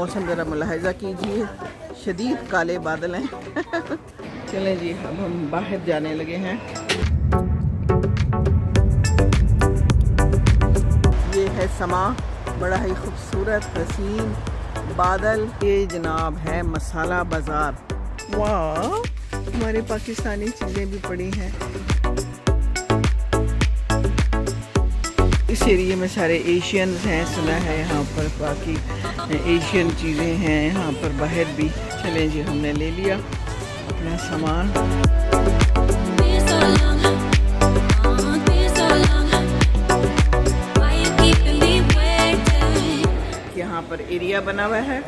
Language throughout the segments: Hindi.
मौसम ज़रा मुलाहिजा कीजिए, शदीद काले बादल हैं। चलें जी, अब हम बाहर जाने लगे हैं। ये है समा, बड़ा ही खूबसूरत हसीन बादल। ये जनाब है मसाला बाज़ार। वाह, हमारे पाकिस्तानी चीज़ें भी पड़ी हैं। इस एरिए में सारे एशियंस हैं, सुना है यहाँ पर बाकी एशियन चीज़ें हैं यहाँ पर बाहर भी। चलें जी, हमने ले लिया अपना सामान। यहाँ पर एरिया बना हुआ है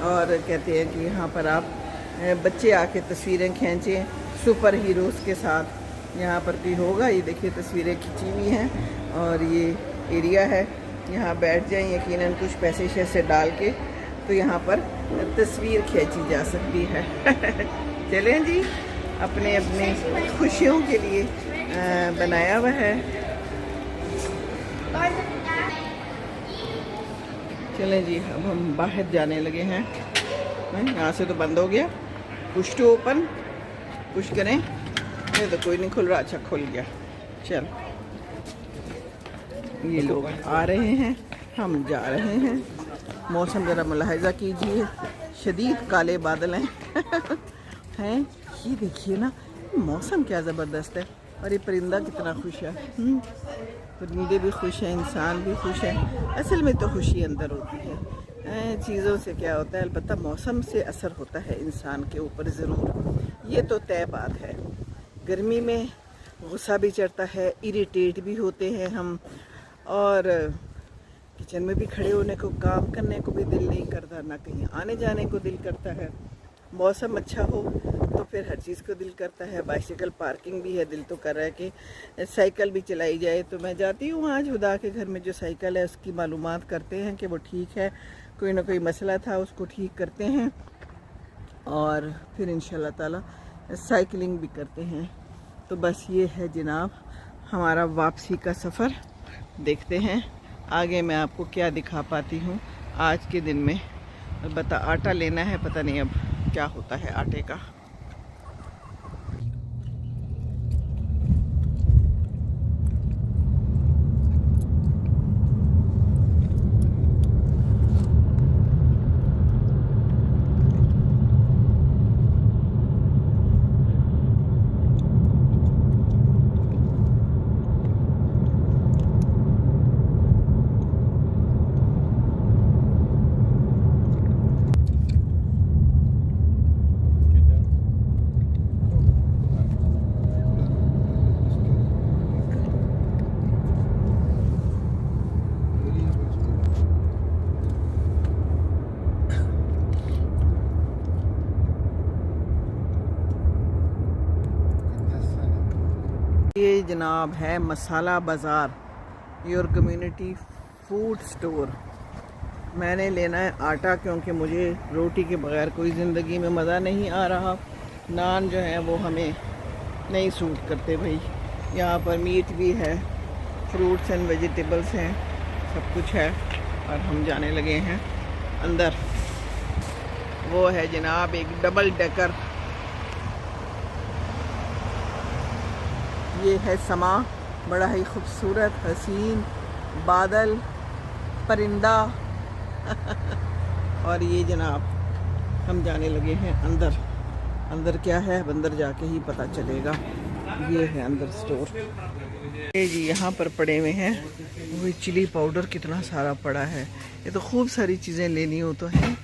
और कहते हैं कि यहाँ पर आप बच्चे आके तस्वीरें खींचें सुपर हीरोज़ के साथ। यहाँ पर कोई होगा, ये देखिए तस्वीरें खींची हुई हैं और ये एरिया है। यहाँ बैठ जाएं, यकीनन कुछ पैसे शैसे डाल के तो यहाँ पर तस्वीर खींची जा सकती है। चलें जी, अपने अपने खुशियों के लिए बनाया हुआ है। चलें जी, अब हम बाहर जाने लगे हैं। यहाँ से तो बंद हो गया, पुश टू ओपन, पुश करें। ये तो कोई नहीं खुल रहा, अच्छा खुल गया। चल, ये लोग आ रहे हैं, हम जा रहे हैं। मौसम ज़रा मुलाहिजा कीजिए, शदीद काले बादल हैं। हैं, ये देखिए ना, मौसम क्या ज़बरदस्त है। और ये परिंदा कितना खुश है। परिंदे भी खुश हैं, इंसान भी खुश है। असल में तो खुशी अंदर होती है, चीज़ों से क्या होता है, अलबत्ता मौसम से असर होता है इंसान के ऊपर ज़रूर, ये तो तय बात है। गर्मी में गुस्सा भी चढ़ता है, इरिटेट भी होते हैं हम, और किचन में भी खड़े होने को, काम करने को भी दिल नहीं करता, ना कहीं आने जाने को दिल करता है। मौसम अच्छा हो तो फिर हर चीज़ को दिल करता है। बाइसिकल पार्किंग भी है, दिल तो कर रहा है कि साइकिल भी चलाई जाए। तो मैं जाती हूँ आज हुदा के घर में, जो साइकिल है उसकी मालूमात करते हैं कि वो ठीक है, कोई ना कोई मसला था उसको ठीक करते हैं और फिर इंशाल्लाह ताला साइकिलिंग भी करते हैं। तो बस ये है जनाब हमारा वापसी का सफ़र। देखते हैं आगे मैं आपको क्या दिखा पाती हूँ आज के दिन में। अलबत्ता आटा लेना है, पता नहीं अब क्या होता है आटे का। ये जनाब है मसाला बाज़ार, योर कम्युनिटी फूड स्टोर। मैंने लेना है आटा क्योंकि मुझे रोटी के बगैर कोई ज़िंदगी में मज़ा नहीं आ रहा। नान जो है वो हमें नहीं सूट करते भाई। यहाँ पर मीट भी है, फ्रूट्स एंड वेजिटेबल्स हैं, सब कुछ है। और हम जाने लगे हैं अंदर। वो है जनाब एक डबल डेकर। ये है समा, बड़ा ही खूबसूरत हसीन बादल, परिंदा। और ये जनाब हम जाने लगे हैं अंदर। अंदर क्या है, अंदर जाके ही पता चलेगा। ये है अंदर स्टोर। ये जी यहाँ पर पड़े हुए हैं वो चिली पाउडर, कितना सारा पड़ा है। ये तो खूब सारी चीज़ें लेनी हो तो हैं।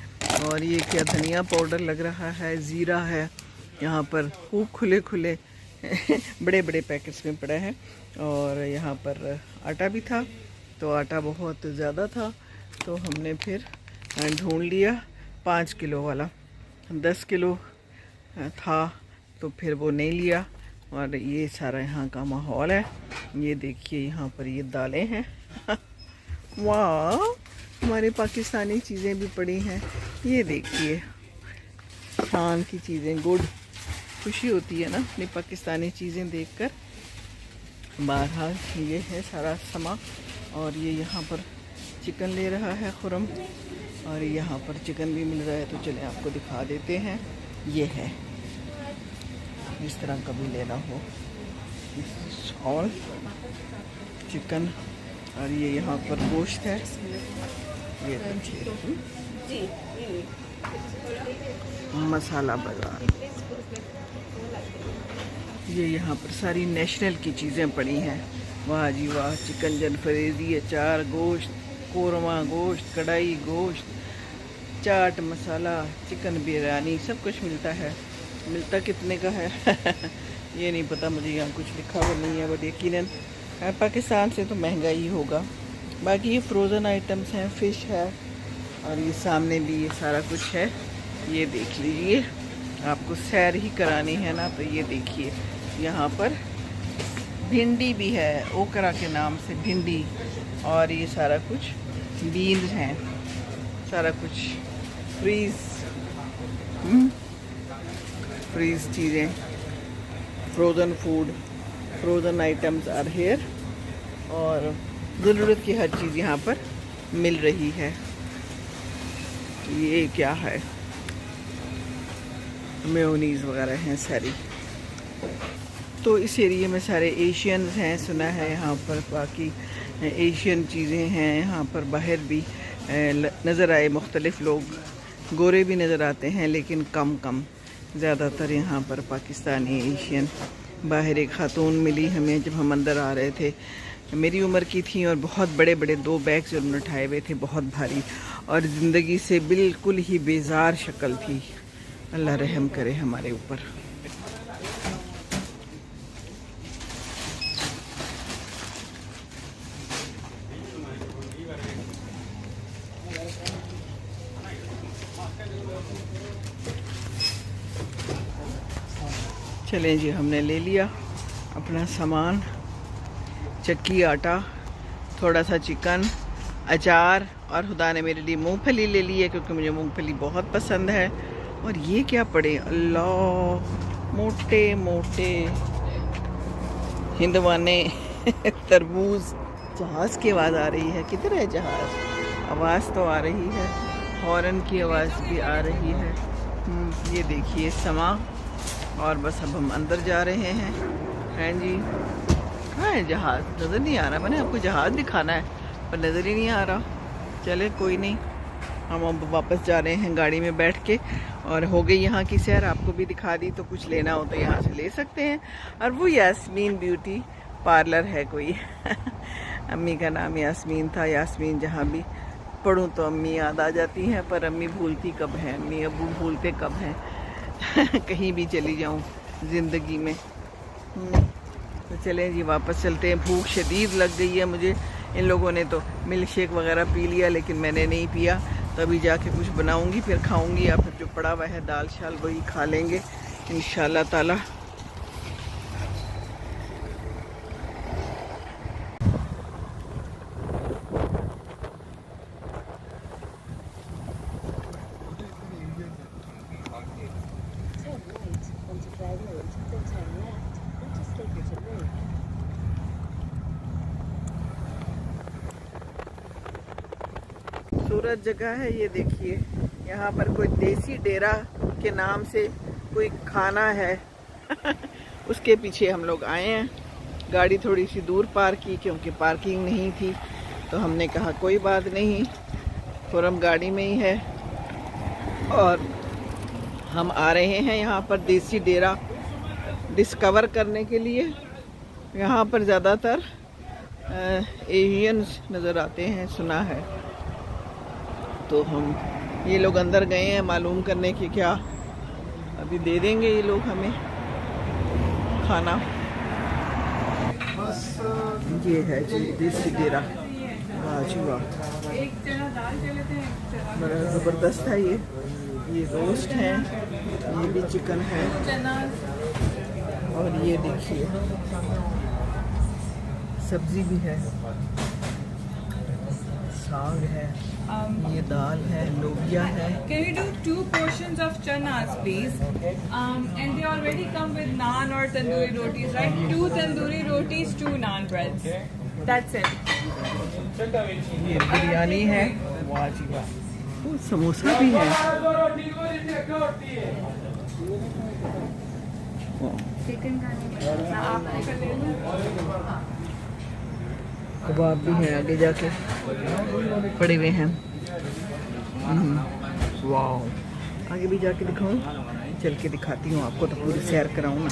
और ये क्या धनिया पाउडर लग रहा है, ज़ीरा है यहाँ पर, खूब खुले खुले बड़े बड़े पैकेट्स में पड़ा है। और यहाँ पर आटा भी था, तो आटा बहुत ज़्यादा था तो हमने फिर ढूंढ लिया 5 किलो वाला। 10 किलो था तो फिर वो नहीं लिया। और ये सारा यहाँ का माहौल है। ये देखिए यहाँ पर ये दालें हैं। वाह, हमारे पाकिस्तानी चीज़ें भी पड़ी हैं। ये देखिए शान की चीज़ें, गुड, खुशी होती है ना अपनी पाकिस्तानी चीज़ें देखकर। बहरहाल ये है सारा समा। और ये यहाँ पर चिकन ले रहा है खुरम। और यहाँ पर चिकन भी मिल रहा है, तो चलें आपको दिखा देते हैं। ये है, इस तरह का भी लेना हो, ऑल चिकन। और ये यहाँ पर गोश्त है, ये देखिए मसाला बाजार। ये यहाँ पर सारी नेशनल की चीज़ें पड़ी हैं। वाह जी वाह, चिकन जलफरेज़ी, अचार, गोश्त, कोरमा गोश्त, कढ़ाई गोश्त, चाट मसाला, चिकन बिरयानी, सब कुछ मिलता है। मिलता कितने का है ये नहीं पता मुझे, यहाँ कुछ लिखा हुआ नहीं है, बट यकीनन पाकिस्तान से तो महंगा ही होगा। बाकी ये फ्रोज़न आइटम्स हैं, फ़िश है, और ये सामने भी ये सारा कुछ है। ये देख लीजिए, आपको सैर ही करानी है ना, तो ये देखिए यहाँ पर भिंडी भी है, ओकरा के नाम से भिंडी, और ये सारा कुछ बीन्स हैं, सारा कुछ फ्रीज चीज़ें, frozen food, frozen items are here, और ज़रूरत की हर चीज़ यहाँ पर मिल रही है। ये क्या है, मेयोनीज़ वगैरह हैं सारी। तो इस एरिया में सारे एशियंस हैं, सुना है यहाँ पर, बाकी एशियन चीज़ें हैं यहाँ पर। बाहर भी नज़र आए मुख्तलिफ़ लोग, गोरे भी नज़र आते हैं, लेकिन कम ज़्यादातर यहाँ पर पाकिस्तानी एशियन। बाहर एक खातून मिली हमें जब हम अंदर आ रहे थे, मेरी उम्र की थी, और बहुत बड़े बड़े 2 बैग्स उन्होंने उठाए हुए थे, बहुत भारी, और ज़िंदगी से बिल्कुल ही बेजार शक्ल थी। अल्लाह रहम करे हमारे ऊपर। चलें जी, हमने ले लिया अपना सामान, चक्की आटा, थोड़ा सा चिकन, अचार, और खुदा ने मेरे लिए मूंगफली ले ली है क्योंकि मुझे मूंगफली बहुत पसंद है। और ये क्या पड़े, अल्लाह, मोटे मोटे हिंदवाने तरबूज। जहाज़ की आवाज़ आ रही है, किधर है जहाज़? आवाज़ तो आ रही है, हॉर्न की आवाज़ भी आ रही है। ये देखिए समा, और बस अब हम अंदर जा रहे हैं जी। कहाँ है जहाज़? नज़र नहीं आ रहा। मैंने आपको जहाज़ दिखाना है पर नज़र ही नहीं आ रहा। चले कोई नहीं, हम अब वापस जा रहे हैं गाड़ी में बैठ के। और हो गई यहाँ की सैर, आपको भी दिखा दी। तो कुछ लेना हो तो यहाँ से ले सकते हैं। और वो यास्मीन ब्यूटी पार्लर है कोई अम्मी का नाम यास्मीन था। यास्मीन जहाँ भी पढ़ूँ तो अम्मी याद आ जाती हैं, पर अम्मी भूलती कब हैं, अम्मी अबू भूलते कब हैं कहीं भी चली जाऊँ ज़िंदगी में। तो चलें जी, वापस चलते हैं। भूख शदीद लग गई है मुझे। इन लोगों ने तो मिल्क शेक वगैरह पी लिया, लेकिन मैंने नहीं पिया। तो अभी जाके कुछ बनाऊंगी, फिर खाऊंगी, या फिर जो पड़ा हुआ है दाल शाल वही खा लेंगे इंशाल्लाह ताला। खूबसूरत जगह है ये देखिए। यहाँ पर कोई देसी डेरा के नाम से कोई खाना है उसके पीछे हम लोग आए हैं। गाड़ी थोड़ी सी दूर पार्क की क्योंकि पार्किंग नहीं थी, तो हमने कहा कोई बात नहीं, फौरन गाड़ी में ही है। और हम आ रहे हैं यहाँ पर देसी डेरा डिस्कवर करने के लिए। यहाँ पर ज़्यादातर एशियंस नज़र आते हैं, सुना है। तो हम ये लोग अंदर गए हैं मालूम करने की क्या अभी दे देंगे ये लोग हमें खाना। ये है जी देसी डेरा। वाह जी वाह, बड़ा ज़बरदस्त है ये रोस्ट है, ये भी चिकन है, और ये देखिए सब्जी भी है, साग है, ये दाल है, लोबिया है। Can you do 2 portions of chanas, please? And they already come with naan or tandoori rotis, right? 2 tandoori rotis, 2 naan breads. That's it. ये बिरयानी है। वाह जी वाह, वो समोसा भी है। चिकन का आपने ले लो। कबाब भी हैं आगे जाके पड़े हुए हैं। वाह, आगे भी जाके दिखाऊं? चल के दिखाती हूँ आपको, तो पूरी सैर कराऊँ ना।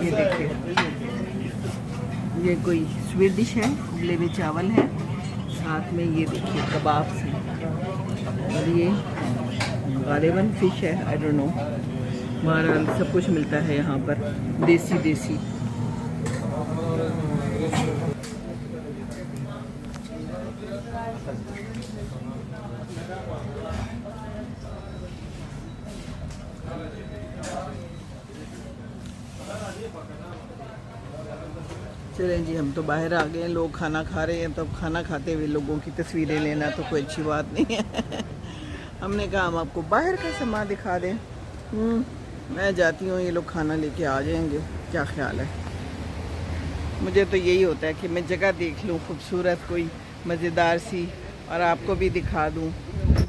ये देखिए, ये कोई स्वीट डिश है, उबले हुए चावल है, साथ में ये देखिए कबाब से, और ये गालिबन फिश है, आई डोंट नो। बहरहाल सब कुछ मिलता है यहाँ पर, देसी देसी। चलें जी, हम तो बाहर आ गए हैं, लोग खाना खा रहे हैं, तो अब खाना खाते हुए लोगों की तस्वीरें लेना तो कोई अच्छी बात नहीं है। हमने कहा हम आपको बाहर का सामान दिखा दें। मैं जाती हूँ, ये लोग खाना लेके आ जाएंगे, क्या ख्याल है? मुझे तो यही होता है कि मैं जगह देख लूँ खूबसूरत कोई मज़ेदार सी, और आपको भी दिखा दूँ।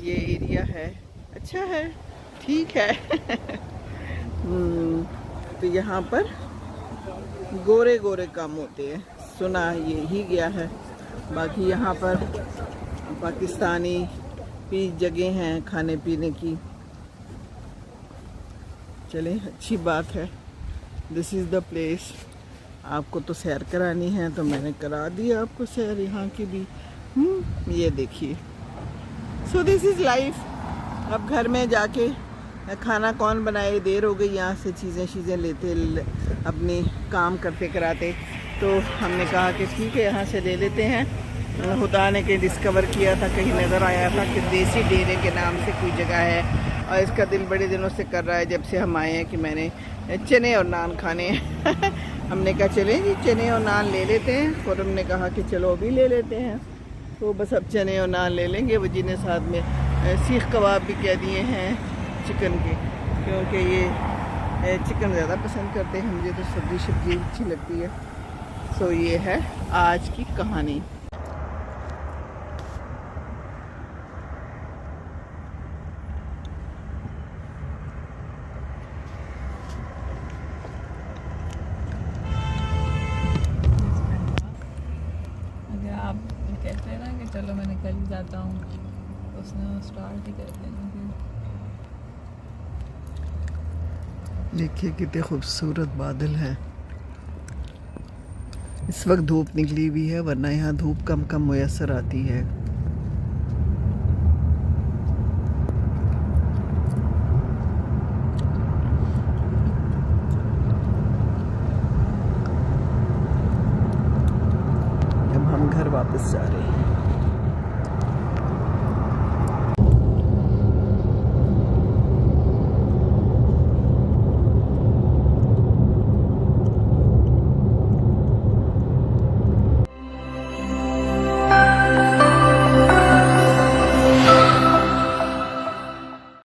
ये एरिया है, अच्छा है, ठीक है। तो यहाँ पर गोरे गोरे काम होते हैं, सुना ये ही गया है। बाकी यहाँ पर पाकिस्तानी भी जगह हैं खाने पीने की। चलें, अच्छी बात है। This is the place. आपको तो सैर करानी है तो मैंने करा दी आपको सैर यहाँ की भी। ये देखिए, सो दिस इज़ लाइफ। अब घर में जाके खाना कौन बनाए, देर हो गई यहाँ से चीज़ें लेते अपने काम करते कराते, तो हमने कहा कि ठीक है यहाँ से ले लेते हैं। खुदा ने कहीं डिस्कवर किया था, कहीं नज़र आया था कि देसी डेरे के नाम से कोई जगह है, और इसका दिल बड़े दिनों से कर रहा है जब से हम आए हैं कि मैंने चने और नान खाने हैं। हमने कहा चलें जी, चने और नान ले लेते हैं। और हमने कहा कि चलो अभी ले लेते हैं, तो बस अब चने और नान ले लेंगे। वो जिन्हें साथ में सीख कबाब भी कह दिए हैं चिकन के, क्योंकि ये चिकन ज़्यादा पसंद करते हैं, मुझे तो सब्ज़ी अच्छी लगती है। सो ये है आज की कहानी। अगर आप कहते हैं ना कि चलो मैं निकल ही जाता हूँ, तो उसने स्टार्ट ही कर देना। देखिए कितने खूबसूरत बादल हैं। इस वक्त धूप निकली हुई है, वरना यहाँ धूप कम मैसर आती है।